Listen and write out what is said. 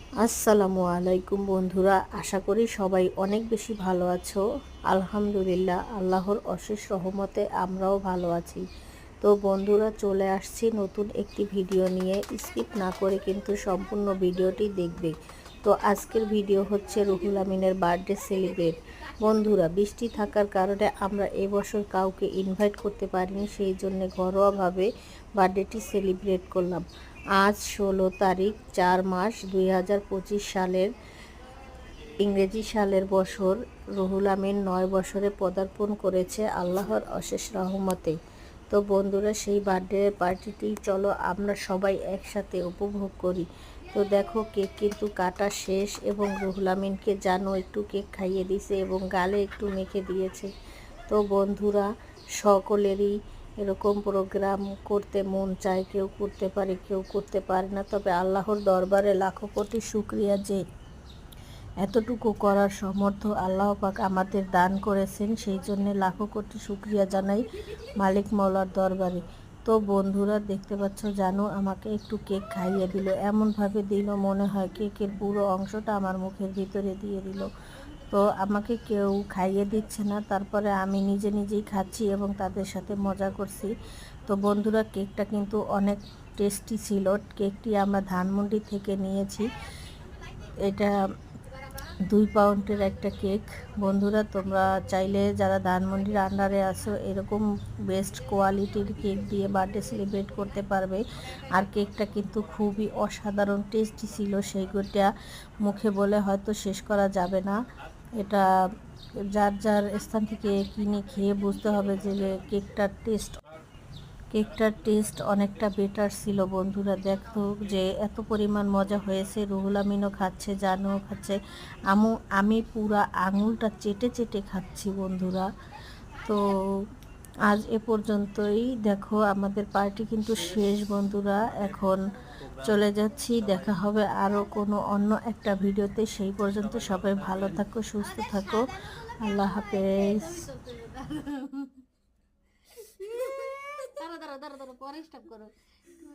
আসসালামু আলাইকুম বন্ধুরা, আশা করি সবাই অনেক বেশি ভালো আছো। আলহামদুলিল্লাহ, আল্লাহর অশেষ রহমতে আমরাও ভালো আছি। তো বন্ধুরা, চলে আসছি নতুন একটি ভিডিও নিয়ে। স্কিপ না করে কিন্তু সম্পূর্ণ ভিডিওটি দেখবে। তো আজকের ভিডিও হচ্ছে রুহুল আমিনের বার্থডে সেলিব্রেট। বন্ধুরা, বৃষ্টি থাকার কারণে আমরা এবছর কাউকে ইনভাইট করতে পারিনি, সেই জন্য ঘরোয়াভাবে বার্থডেটি সেলিব্রেট করলাম। আজ 16 তারিখ, 4 মাস 2025 সালের ইংরেজি সালের বছর। রুহুল আমিন 9 বছরে পদার্পণ করেছে আল্লাহর অশেষ রহমতে। তো বন্ধুরা, সেই বার্থডে পার্টিটি চলো আমরা সবাই একসাথে উপভোগ করি। তো দেখো, কেক কিন্তু কাটা শেষ এবং রুহুল আমিনকে জানো একটু কেক খাইয়ে দিয়েছে এবং গালে একটু মেখে দিয়েছে। তো বন্ধুরা, সকলেরই এরকম প্রোগ্রাম করতে মন চায়, কেউ করতে পারে কেউ করতে পারে না, তবে আল্লাহর দরবারে লাখো কোটি শুকরিয়া যে এতটুকু করার সামর্থ্য আল্লাহ পাক আমাদের দান করেছেন, সেই জন্যে লাখো কোটি শুকরিয়া জানাই মালিক মৌলার দরবারে। তো বন্ধুরা, দেখতে পাচ্ছ, জানো আমাকে একটু কেক খাইয়ে দিল, এমনভাবে দিল মনে হয় কেকের পুরো অংশটা আমার মুখের ভিতরে দিয়ে দিল। তো আমাকে কেউ খাইয়ে দিচ্ছে না, তারপরে আমি নিজে নিজেই খাচ্ছি এবং তাদের সাথে মজা করছি। তো বন্ধুরা, কেকটা কিন্তু অনেক টেস্টি ছিল। কেকটি আমরা ধানমন্ডি থেকে নিয়েছি। এটা 2 পাউন্ডের একটা কেক। বন্ধুরা, তোমরা চাইলে যারা ধানমন্ডির আন্ডারে আসো, এরকম বেস্ট কোয়ালিটির কেক দিয়ে বার্থডে সেলিব্রেট করতে পারবে। আর কেকটা কিন্তু খুবই অসাধারণ টেস্টি ছিল, সেইগুলোটা মুখে বলে হয়তো শেষ করা যাবে না। এটা যার যার স্থান থেকে কিনে খেয়ে বুঝতে হবে যে কেকটার টেস্ট অনেকটা বেটার ছিল। বন্ধুরা দেখো যে এত পরিমাণ মজা হয়েছে, রুহুল আমিনও খাচ্ছে, জানুও খাচ্ছে, আমি পুরা আঙুলটা চেটে চেটে খাচ্ছি বন্ধুরা। তো আজ এ পর্যন্তই। দেখো, আমাদের পার্টি কিন্তু শেষ বন্ধুরা, এখন চলে যাচ্ছি। দেখা হবে আরও কোনো অন্য একটা ভিডিওতে। সেই পর্যন্ত সবাই ভালো থাকো, সুস্থ থাকো। আল্লাহ হাফেজ। দাঁড়া দাঁড়া দাঁড়া দাঁড়া, পরে স্টপ করো।